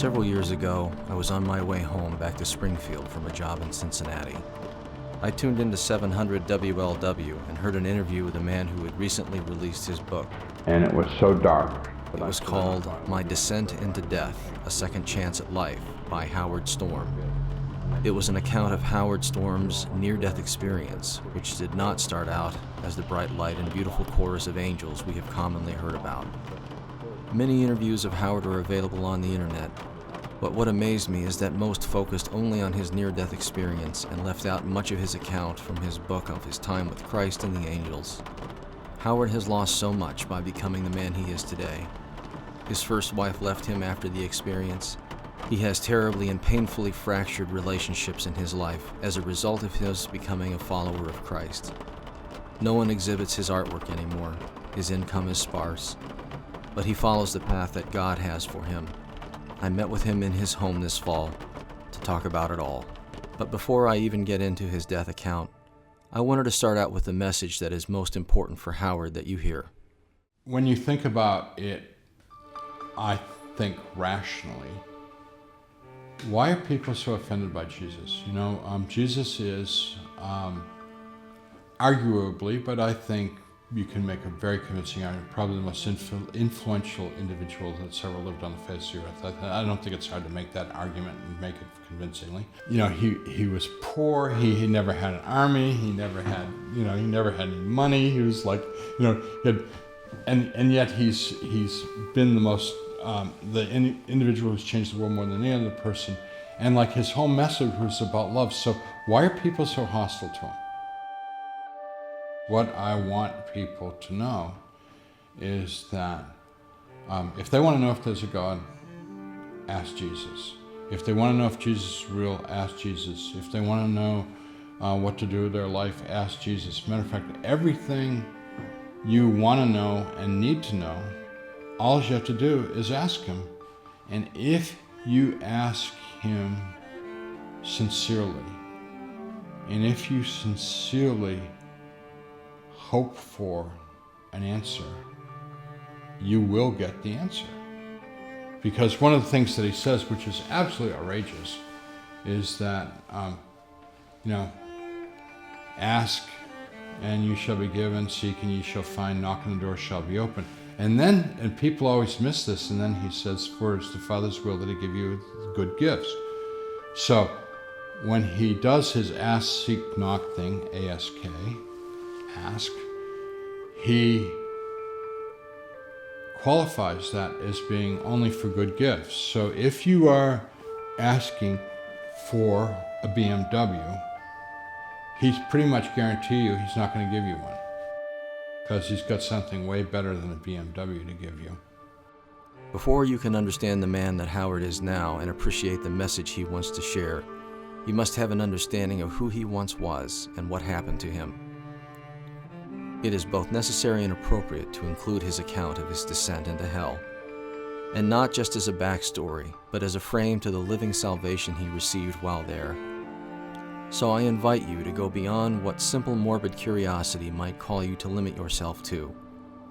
Several years ago, I was on my way home back to Springfield from a job in Cincinnati. I tuned into 700 WLW and heard an interview with a man who had recently released his book. And it was so dark. It was called My Descent into Death, A Second Chance at Life by Howard Storm. It was an account of Howard Storm's near-death experience, which did not start out as the bright light and beautiful chorus of angels we have commonly heard about. Many interviews of Howard are available on the internet, but what amazed me is that most focused only on his near-death experience and left out much of his account from his book of his time with Christ and the angels. Howard has lost so much by becoming the man he is today. His first wife left him after the experience. He has terribly and painfully fractured relationships in his life as a result of his becoming a follower of Christ. No one exhibits his artwork anymore. His income is sparse, but he follows the path that God has for him. I met with him in his home this fall to talk about it all. But before I even get into his death account, I wanted to start out with the message that is most important for Howard that you hear. When you think about it, I think rationally, why are people so offended by Jesus? Jesus is arguably, but I think you can make a very convincing argument, probably the most influential individual that's ever lived on the face of the earth. I don't think it's hard to make that argument and make it convincingly. He was poor. He never had an army. He never had any money. He was like, and yet he's been the most the individual who's changed the world more than any other person. And like his whole message was about love. So why are people so hostile to him? What I want people to know is that if they want to know if there's a God, ask Jesus. If they want to know if Jesus is real, ask Jesus. If they want to know what to do with their life, ask Jesus. Matter of fact, everything you want to know and need to know, all you have to do is ask him. And if you ask him sincerely, and if you sincerely hope for an answer, you will get the answer. Because one of the things that he says, which is absolutely outrageous, is that, ask and you shall be given, seek and you shall find, knock and the door shall be open. And people always miss this, and then he says, for it's the Father's will that he give you good gifts. So when he does his ask, seek, knock thing, ASK, ask, he qualifies that as being only for good gifts. So if you are asking for a BMW, he's pretty much guarantee you he's not going to give you one, because he's got something way better than a BMW to give you. Before you can understand the man that Howard is now and appreciate the message he wants to share, you must have an understanding of who he once was and what happened to him. It is both necessary and appropriate to include his account of his descent into hell, and not just as a backstory, but as a frame to the living salvation he received while there. So I invite you to go beyond what simple morbid curiosity might call you to limit yourself to,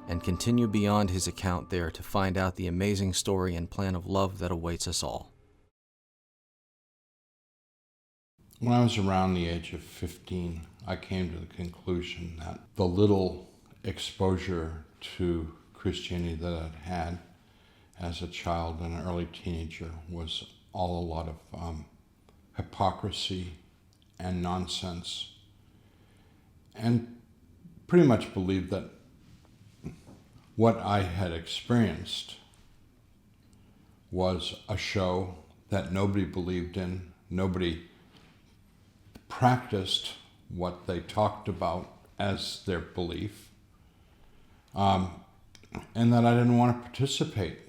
and continue beyond his account there to find out the amazing story and plan of love that awaits us all. When I was around the age of 15, I came to the conclusion that the little exposure to Christianity that I'd had as a child and an early teenager was all a lot of hypocrisy and nonsense, and pretty much believed that what I had experienced was a show that nobody believed in, nobody practiced what they talked about as their belief, and that I didn't want to participate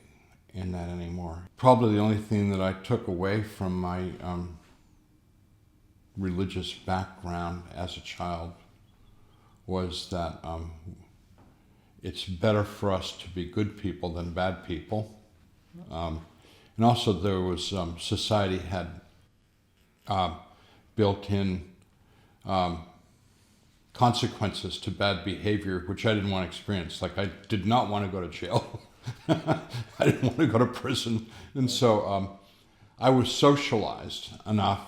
in that anymore. Probably the only thing that I took away from my religious background as a child was that it's better for us to be good people than bad people. And also there was, society had built-in consequences to bad behavior, which I didn't want to experience. Like, I did not want to go to jail. I didn't want to go to prison. And so I was socialized enough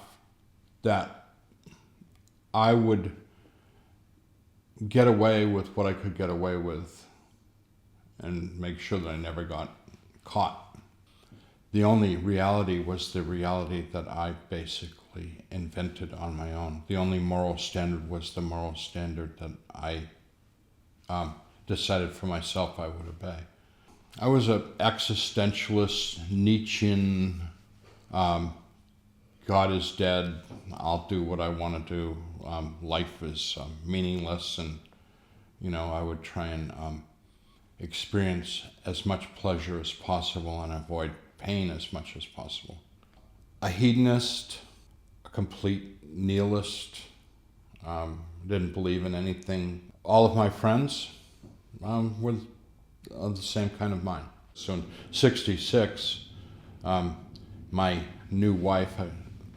that I would get away with what I could get away with and make sure that I never got caught. The only reality was the reality that I basically invented on my own. The only moral standard was the moral standard that I decided for myself I would obey. I was an existentialist, Nietzschean, God is dead, I'll do what I want to do, life is meaningless, and I would try and experience as much pleasure as possible and avoid pain as much as possible. A hedonist, a complete nihilist, didn't believe in anything. All of my friends were of the same kind of mind. So in '66, my new wife,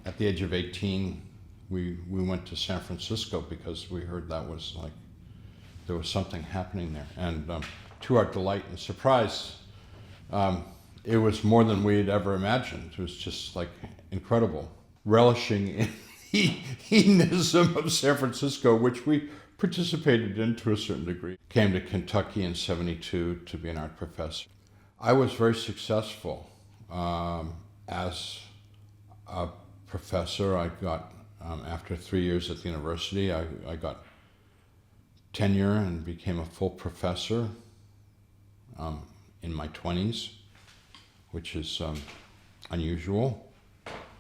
at the age of 18, we went to San Francisco because we heard that was like, there was something happening there. And to our delight and surprise, it was more than we had ever imagined. It was just like incredible. Relishing in the hedonism of San Francisco, which we participated in to a certain degree. Came to Kentucky in '72 to be an art professor. I was very successful as a professor. I got, after 3 years at the university, I got tenure and became a full professor in my 20s, which is unusual.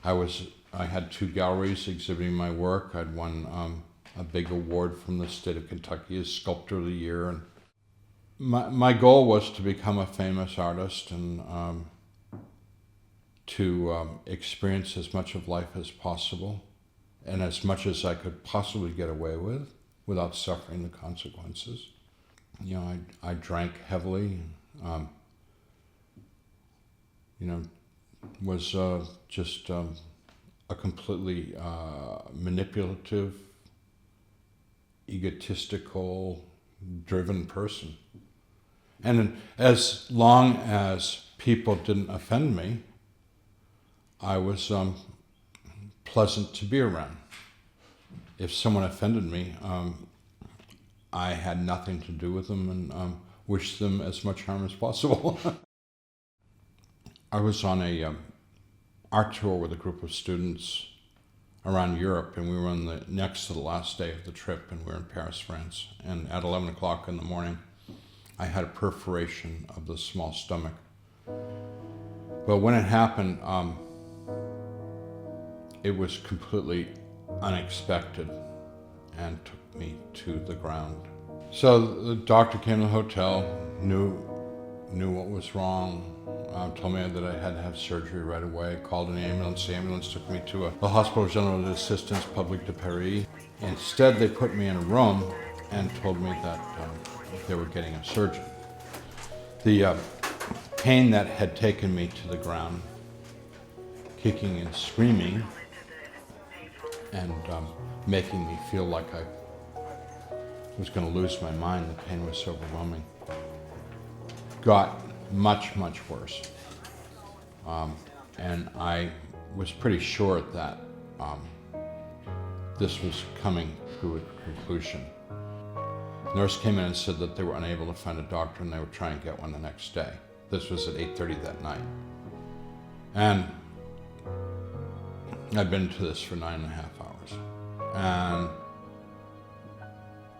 I had 2 galleries exhibiting my work. I'd won a big award from the state of Kentucky as Sculptor of the Year. And my goal was to become a famous artist and to experience as much of life as possible and as much as I could possibly get away with without suffering the consequences. I drank heavily, was just a completely manipulative, egotistical, driven person. And as long as people didn't offend me, I was pleasant to be around. If someone offended me, I had nothing to do with them and wished them as much harm as possible. I was on a art tour with a group of students around Europe, and we were on the next to the last day of the trip, and we were in Paris, France. And at 11 o'clock in the morning, I had a perforation of the small stomach. But when it happened, it was completely unexpected and took me to the ground. So the doctor came to the hotel, knew what was wrong, told me that I had to have surgery right away, called an ambulance. The ambulance took me to the Hospital General d'Assistance Publique de Paris. Instead, they put me in a room and told me that they were getting a surgeon. The pain that had taken me to the ground, kicking and screaming, and making me feel like I was going to lose my mind, the pain was so overwhelming, got much, much worse. And I was pretty sure that this was coming to a conclusion. The nurse came in and said that they were unable to find a doctor and they would try and get one the next day. This was at 8:30 that night. And I'd been to this for 9.5 hours. And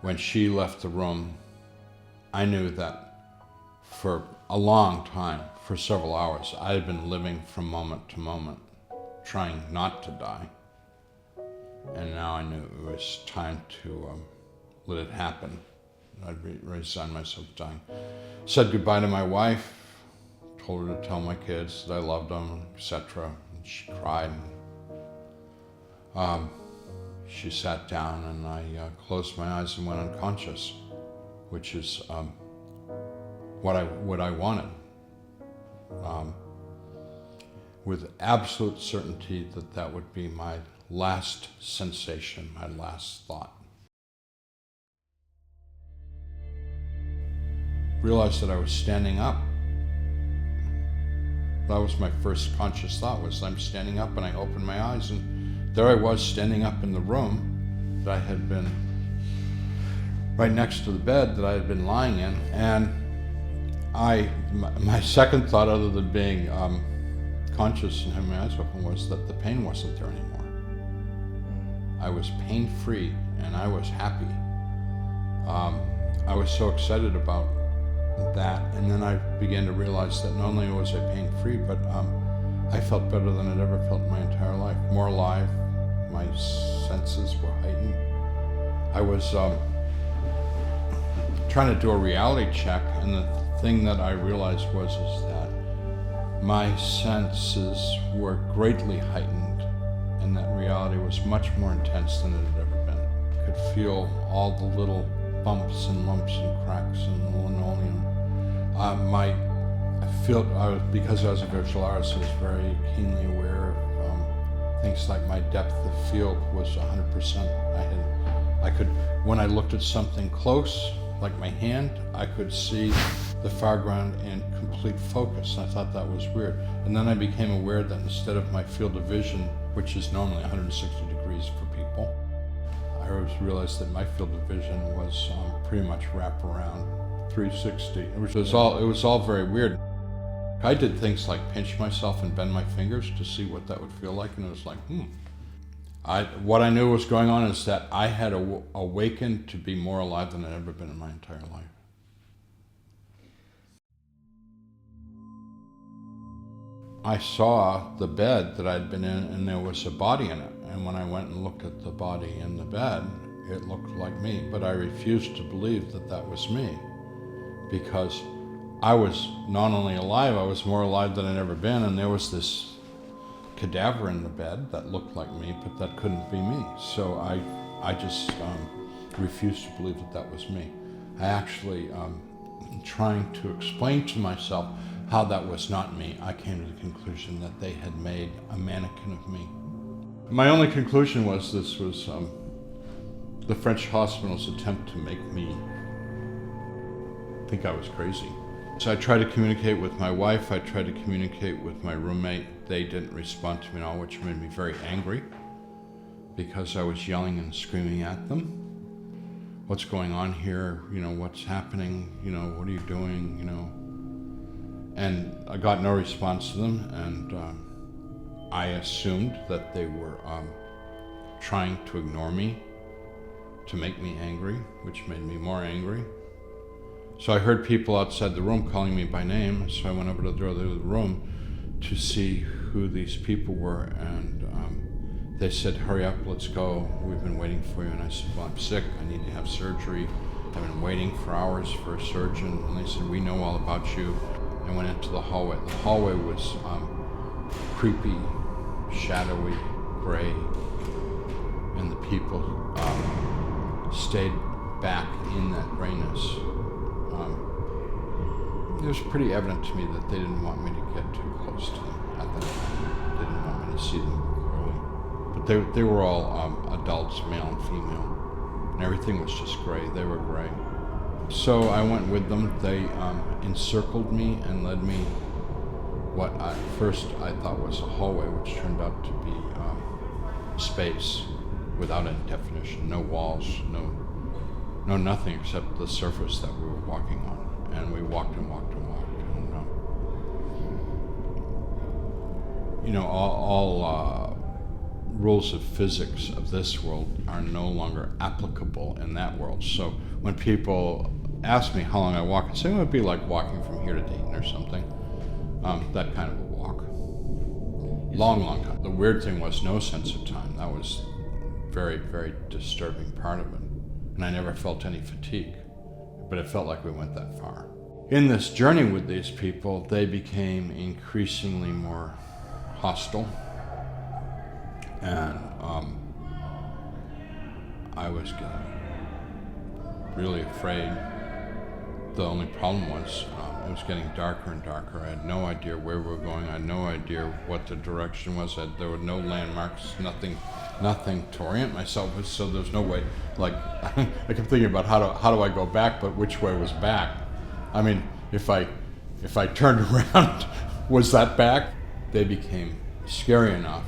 when she left the room, I knew that for a long time, for several hours, I had been living from moment to moment, trying not to die. And now I knew it was time to let it happen. I'd resigned myself to dying. Said goodbye to my wife, told her to tell my kids that I loved them, etc. And she cried. She sat down and I closed my eyes and went unconscious, which is what I wanted. With absolute certainty that would be my last sensation, my last thought. Realized that I was standing up. That was my first conscious thought, was I'm standing up, and I opened my eyes, and there I was standing up in the room that I had been, right next to the bed that I had been lying in. And my second thought, other than being conscious and having my eyes open, was that the pain wasn't there anymore. I was pain-free, and I was happy. I was so excited about that, and then I began to realize that not only was I pain-free, but I felt better than I'd ever felt in my entire life. More alive, my senses were heightened. I was trying to do a reality check, and the thing that I realized was that my senses were greatly heightened, and that reality was much more intense than it had ever been. I could feel all the little bumps and lumps and cracks in the linoleum. Because I was a visual artist, I was very keenly aware of things like my depth of field was 100%. I could, when I looked at something close, like my hand, I could see the foreground in complete focus. I thought that was weird. And then I became aware that instead of my field of vision, which is normally 160 degrees for people, I realized that my field of vision was pretty much wraparound 360. It was all very weird. I did things like pinch myself and bend my fingers to see what that would feel like, and it was like, What I knew was going on is that I had awakened to be more alive than I'd ever been in my entire life. I saw the bed that I'd been in, and there was a body in it. And when I went and looked at the body in the bed, it looked like me. But I refused to believe that that was me, because I was not only alive, I was more alive than I'd ever been, and there was this cadaver in the bed that looked like me, but that couldn't be me. So I just refused to believe that that was me. I actually, trying to explain to myself how that was not me, I came to the conclusion that they had made a mannequin of me. My only conclusion was this was the French hospital's attempt to make me think I was crazy. So I tried to communicate with my wife, I tried to communicate with my roommate. They didn't respond to me at all, which made me very angry, because I was yelling and screaming at them. What's going on here? You know, what's happening? You know, what are you doing? You know? And I got no response to them, and I assumed that they were trying to ignore me, to make me angry, which made me more angry. So I heard people outside the room calling me by name, so I went over to the door of the room to see who these people were, and they said, "Hurry up, let's go, we've been waiting for you." And I said, "Well, I'm sick, I need to have surgery. I've been waiting for hours for a surgeon." And they said, "We know all about you." I went into the hallway. The hallway was creepy, shadowy, gray, and the people stayed back in that grayness. It was pretty evident to me that they didn't want me to get too close to them at that time. They didn't want me to see them clearly. But they were all adults, male and female, and everything was just gray. They were gray. So I went with them. They encircled me and led me what at first I thought was a hallway, which turned out to be space without any definition, no walls, no nothing except the surface that we were walking on. And we walked and walked and walked. And, all rules of physics of this world are no longer applicable in that world. So when people ask me how long I walk, I say it would be like walking from here to Dayton or something. That kind of a walk. Long time. The weird thing was no sense of time. That was very, very disturbing part of it. And I never felt any fatigue, but it felt like we went that far. In this journey with these people, they became increasingly more hostile, and I was really afraid. The only problem was it was getting darker and darker. I had no idea where we were going. I had no idea what the direction was. There were no landmarks, nothing to orient myself with, so there's no way. Like, I kept thinking about how do I go back, but which way was back? I mean, if I turned around was that back. They became scary enough,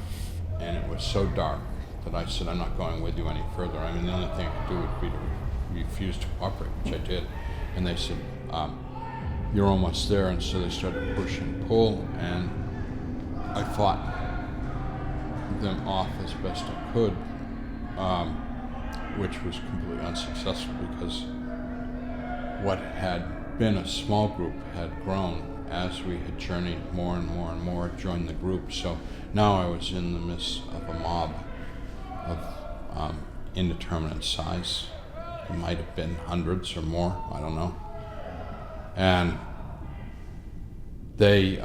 and it was so dark that I said, I'm not going with you any further. I mean, the only thing I could do would be to refuse to cooperate, which I did. And they said, you're almost there. And so they started push and pull, and I fought them off as best I could, which was completely unsuccessful because what had been a small group had grown as we had journeyed more and more and more, joined the group. So now I was in the midst of a mob of indeterminate size. It might have been hundreds or more, I don't know. And they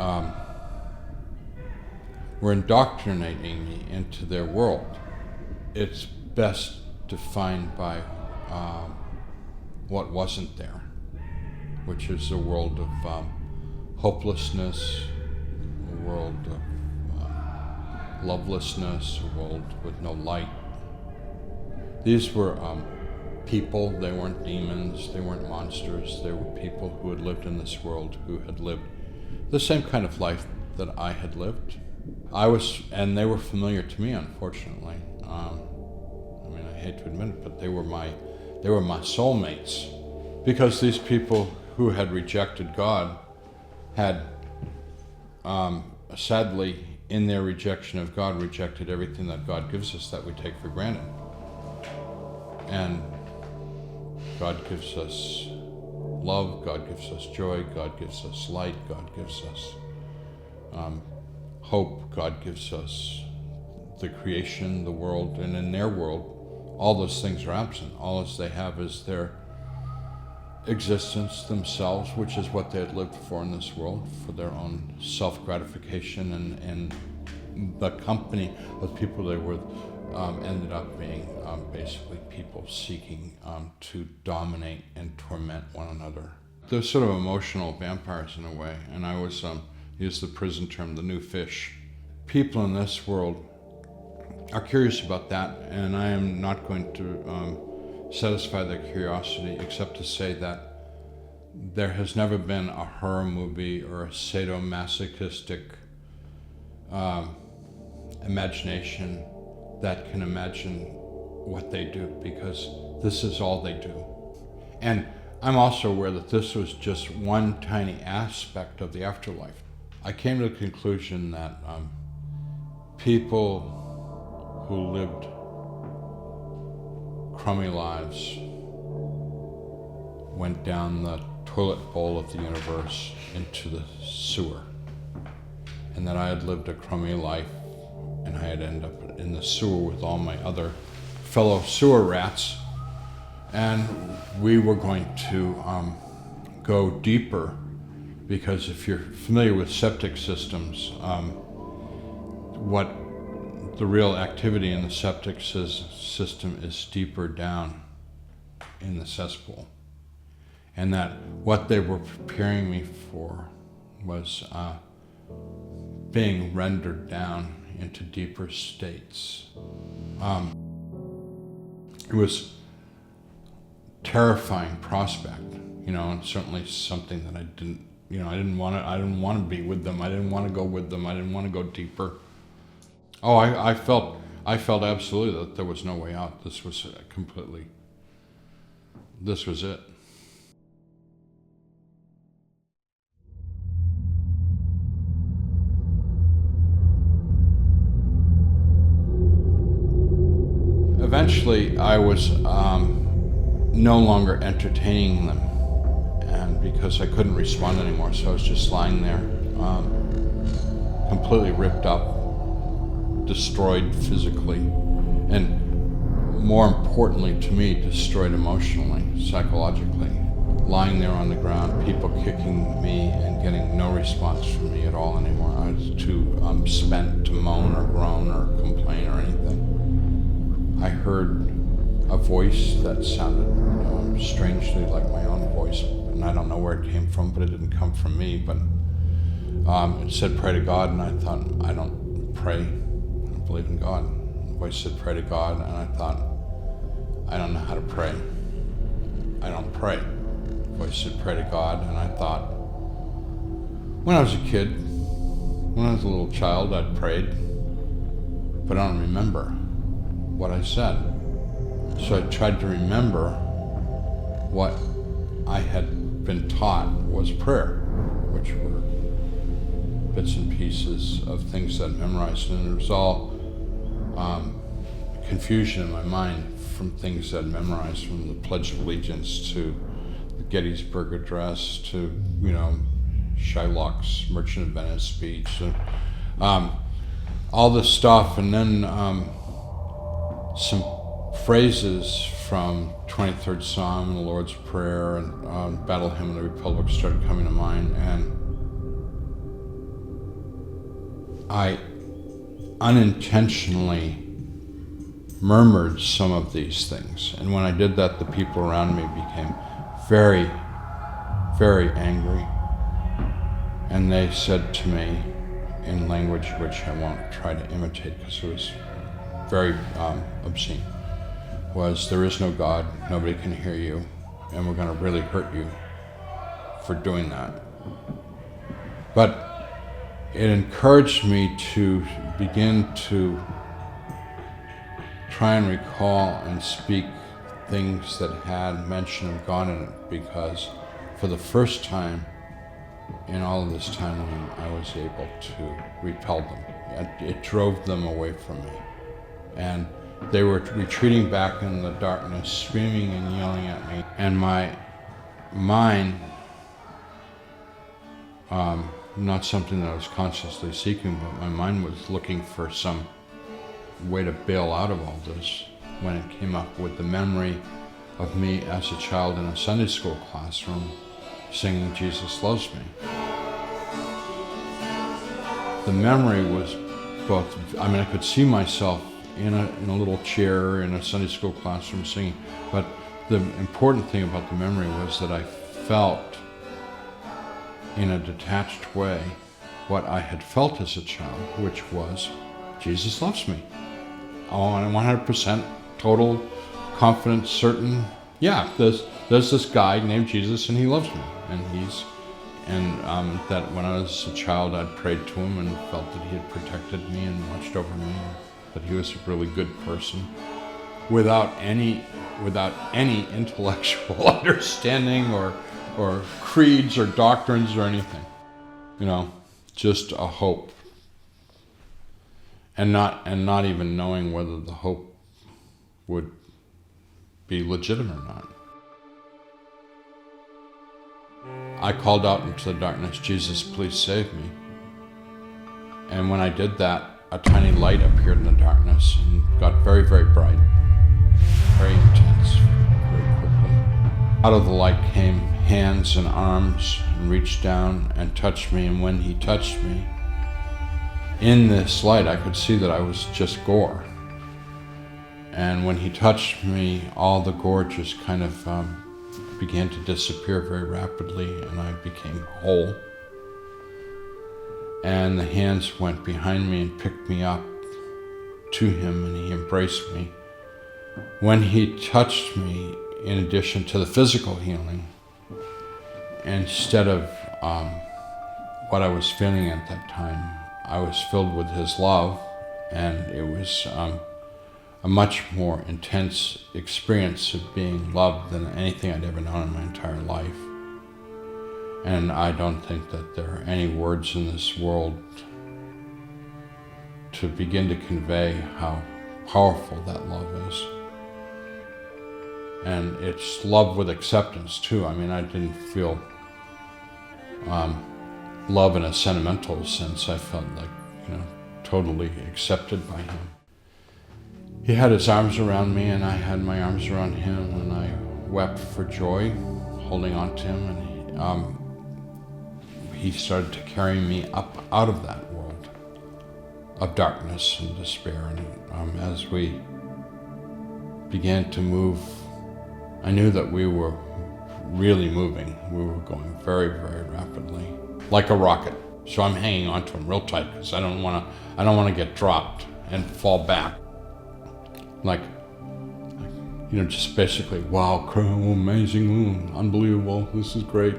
were indoctrinating me into their world. It's best defined by what wasn't there, which is a world of hopelessness, a world of lovelessness, a world with no light. These were people. They weren't demons, they weren't monsters. They were people who had lived in this world, who had lived the same kind of life that I had lived. And they were familiar to me, unfortunately. I mean, I hate to admit it, but they were my soulmates, because these people who had rejected God had, sadly, in their rejection of God, rejected everything that God gives us that we take for granted. And God gives us love, God gives us joy, God gives us light, God gives us hope, God gives us the creation, the world, and in their world, all those things are absent. All they have is their existence themselves, which is what they had lived for in this world, for their own self-gratification, and the company of people they were ended up being basically people seeking to dominate and torment one another. They're sort of emotional vampires in a way, and I was, use the prison term, the new fish. People in this world are curious about that, and I am not going to satisfy their curiosity except to say that there has never been a horror movie or a sadomasochistic imagination that can imagine what they do, because this is all they do. And I'm also aware that this was just one tiny aspect of the afterlife. I came to the conclusion that people who lived crummy lives went down the toilet bowl of the universe into the sewer, and that I had lived a crummy life, and I had ended up in the sewer with all my other fellow sewer rats, and we were going to go deeper, because if you're familiar with septic systems, what the real activity in the septic system is deeper down in the cesspool, and that what they were preparing me for was being rendered down into deeper states. It was a terrifying prospect, and certainly something that I didn't want to be with them. I didn't want to go with them. I didn't want to go deeper. Oh, I felt absolutely that there was no way out. This was it. Eventually, I was no longer entertaining them, and because I couldn't respond anymore, so I was just lying there, completely ripped up, destroyed physically, and more importantly to me, destroyed emotionally, psychologically. Lying there on the ground, people kicking me and getting no response from me at all anymore. I was too spent to moan or groan or complain or anything. I heard a voice that sounded strangely like my own voice, and I don't know where it came from, but it didn't come from me. But it said, "Pray to God," and I thought, I don't pray. I don't believe in God. The voice said, "Pray to God," and I thought, I don't know how to pray. I don't pray. The voice said, "Pray to God," and I thought, when I was a kid, When I was a little child, I'd prayed, but I don't remember what I said. So I tried to remember what I had been taught was prayer, which were bits and pieces of things I'd memorized, and it was all confusion in my mind from things I'd memorized, from the Pledge of Allegiance to the Gettysburg Address to, Shylock's Merchant of Venice speech, and all this stuff, and then some phrases from 23rd Psalm and the Lord's Prayer and Battle Hymn of the Republic started coming to mind, and I unintentionally murmured some of these things. And when I did that, the people around me became very, very angry. And they said to me in language which I won't try to imitate because it was very obscene, was, "There is no God, nobody can hear you, and we're going to really hurt you for doing that." But it encouraged me to begin to try and recall and speak things that had mention of God in it, because for the first time in all of this time I was able to repel them. It drove them away from me. And they were retreating back in the darkness, screaming and yelling at me. And my mind, not something that I was consciously seeking, but my mind was looking for some way to bail out of all this when it came up with the memory of me as a child in a Sunday school classroom singing "Jesus Loves Me." The memory was both, I could see myself in a little chair in a Sunday school classroom singing, but the important thing about the memory was that I felt in a detached way what I had felt as a child, which was, Jesus loves me. Oh, and 100% total confidence, certain, yeah, there's this guy named Jesus and he loves me. And that when I was a child, I'd prayed to him and felt that he had protected me and watched over me, that he was a really good person without any intellectual understanding or creeds or doctrines or anything, just a hope, and not even knowing whether the hope would be legitimate or not. I called out into the darkness, "Jesus, please save me." And when I did that, a tiny light appeared in the darkness and got very, very bright, very intense, very quickly. Out of the light came hands and arms and reached down and touched me. And when he touched me, in this light, I could see that I was just gore. And when he touched me, all the gore just kind of began to disappear very rapidly, and I became whole. And the hands went behind me and picked me up to him, and he embraced me. When he touched me, in addition to the physical healing, instead of what I was feeling at that time, I was filled with his love, and it was a much more intense experience of being loved than anything I'd ever known in my entire life. And I don't think that there are any words in this world to begin to convey how powerful that love is. And it's love with acceptance too. I didn't feel love in a sentimental sense. I felt like, totally accepted by him. He had his arms around me, and I had my arms around him, and I wept for joy, holding on to him, and he started to carry me up out of that world of darkness and despair. And as we began to move, I knew that we were really moving. We were going very, very rapidly, like a rocket. So I'm hanging on to him real tight because I don't want to get dropped and fall back. Just basically, wow, amazing, unbelievable, this is great.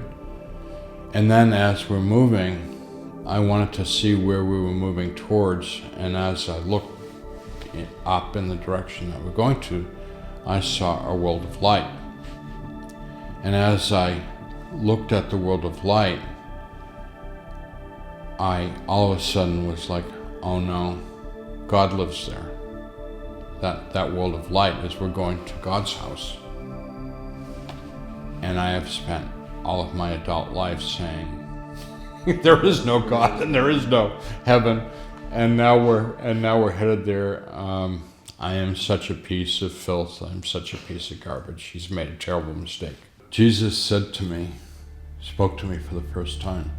And then as we're moving, I wanted to see where we were moving towards, and as I looked up in the direction that we're going to, I saw a world of light. And as I looked at the world of light, I all of a sudden was like, oh no, God lives there. That world of light is we're going to God's house. And I have spent all of my adult life saying, there is no God and there is no heaven, and now we're headed there. I am such a piece of filth. I'm such a piece of garbage. He's made a terrible mistake. Jesus said to me, spoke to me for the first time,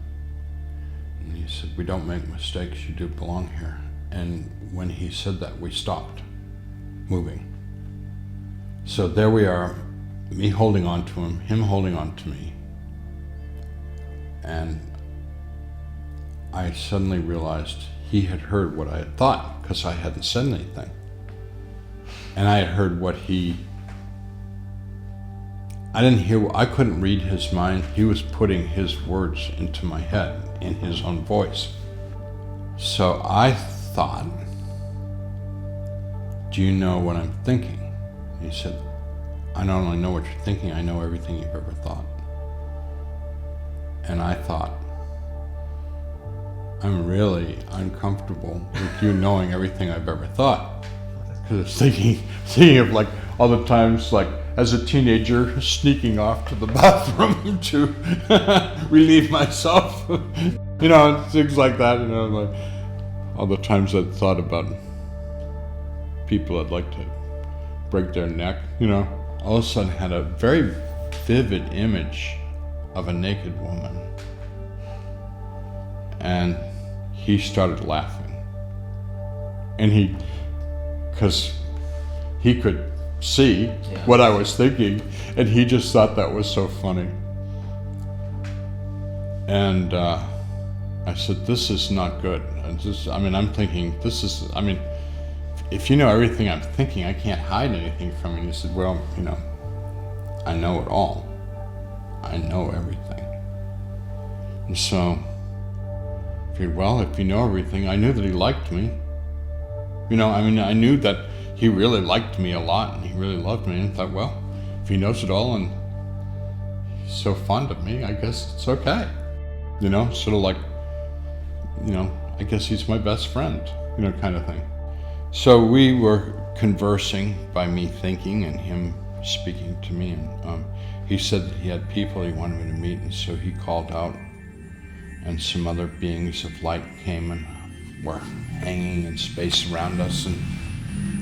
and he said, we don't make mistakes. You do belong here. And when he said that, we stopped moving. So there we are, me holding on to him holding on to me. And I suddenly realized he had heard what I had thought, because I hadn't said anything. And I had heard what I couldn't read his mind. He was putting his words into my head in his own voice. So I thought, do you know what I'm thinking? He said, I not only know what you're thinking, I know everything you've ever thought. And I thought, I'm really uncomfortable with you knowing everything I've ever thought. Because I was thinking of like all the times, like as a teenager, sneaking off to the bathroom to relieve myself. Things like that, like all the times I'd thought about people I'd like to break their neck, all of a sudden had a very vivid image of a naked woman. And he started laughing. And because he could see what I was thinking, and he just thought that was so funny. And I said, this is not good. I'm thinking, if you know everything I'm thinking, I can't hide anything from you. And he said, well, I know it all. I know everything. And so, I figured, well, if you know everything, I knew that he liked me. I knew that he really liked me a lot, and he really loved me, and I thought, well, if he knows it all and he's so fond of me, I guess it's okay. Sort of like, I guess he's my best friend, kind of thing. So we were conversing by me thinking and him speaking to me, and he said that he had people he wanted me to meet, and so he called out, and some other beings of light came and were hanging in space around us. And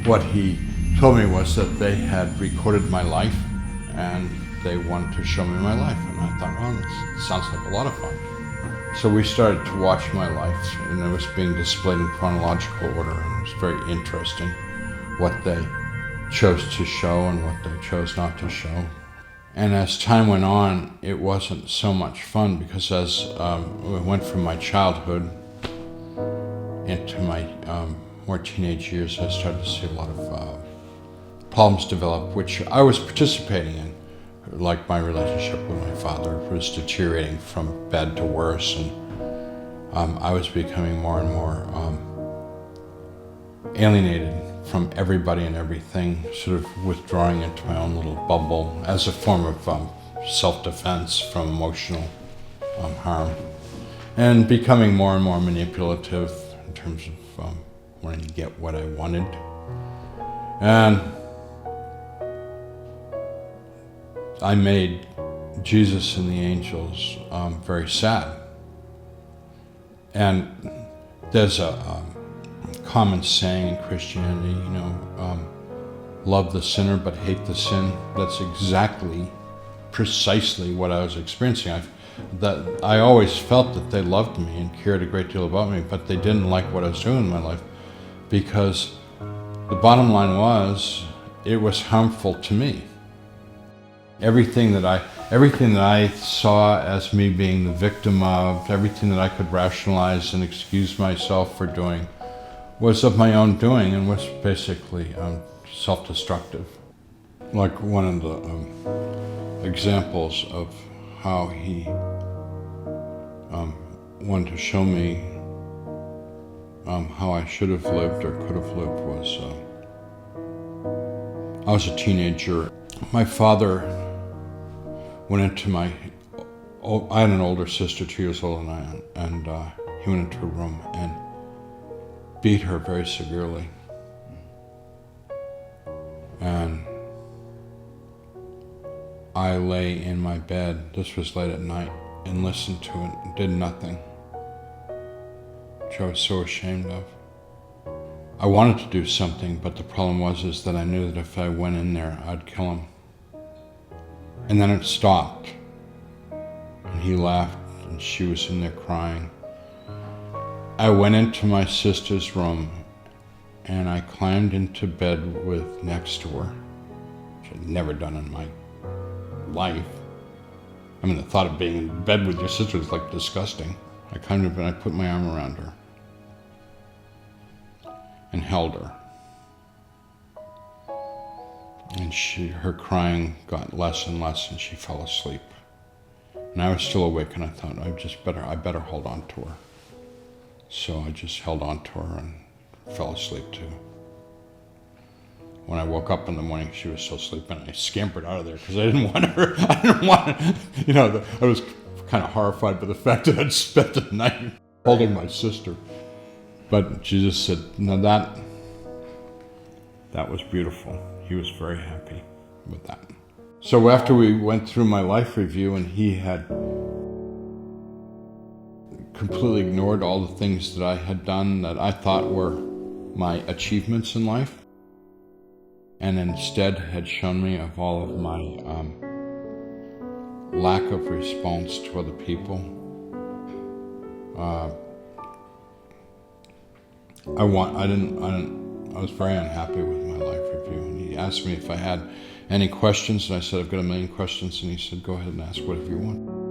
what he told me was that they had recorded my life and they wanted to show me my life. And I thought, well, this sounds like a lot of fun. So we started to watch my life, and it was being displayed in chronological order, and it was very interesting what they chose to show and what they chose not to show. And as time went on, it wasn't so much fun, because as we went from my childhood into my more teenage years, I started to see a lot of problems develop, which I was participating in. Like my relationship with my father was deteriorating from bad to worse, and I was becoming more and more alienated from everybody and everything, sort of withdrawing into my own little bubble as a form of self-defense from emotional harm, and becoming more and more manipulative in terms of wanting to get what I wanted. And I made Jesus and the angels very sad. And there's a common saying in Christianity, love the sinner but hate the sin. That's precisely what I was experiencing. I always felt that they loved me and cared a great deal about me, but they didn't like what I was doing in my life, because the bottom line was, it was harmful to me. Everything that I saw as me being the victim of, everything that I could rationalize and excuse myself for doing, was of my own doing and was basically self-destructive. Like one of the examples of how he wanted to show me how I should have lived or could have lived was, I was a teenager. My father went into I had an older sister, 2 years older than I am, and he went into a room and beat her very severely. And I lay in my bed, this was late at night, and listened to it and did nothing, which I was so ashamed of. I wanted to do something, but the problem was that I knew that if I went in there, I'd kill him. And then it stopped. And he laughed, and she was in there crying. I went into my sister's room, and I climbed into bed next to her, which I'd never done in my life. I mean, the thought of being in bed with your sister is like disgusting. I climbed in bed and I put my arm around her and held her. And her crying got less and less, and she fell asleep. And I was still awake, and I thought, I better hold on to her. So I just held on to her and fell asleep too. When I woke up in the morning, she was still sleeping. I scampered out of there because I didn't want her. I was kind of horrified by the fact that I'd spent the night holding my sister. But Jesus said, no, that was beautiful. He was very happy with that. So after we went through my life review, and he had completely ignored all the things that I had done that I thought were my achievements in life, and instead had shown me of all of my lack of response to other people. I was very unhappy with my life review, and he asked me if I had any questions, and I said, I've got a million questions, and he said, go ahead and ask whatever you want.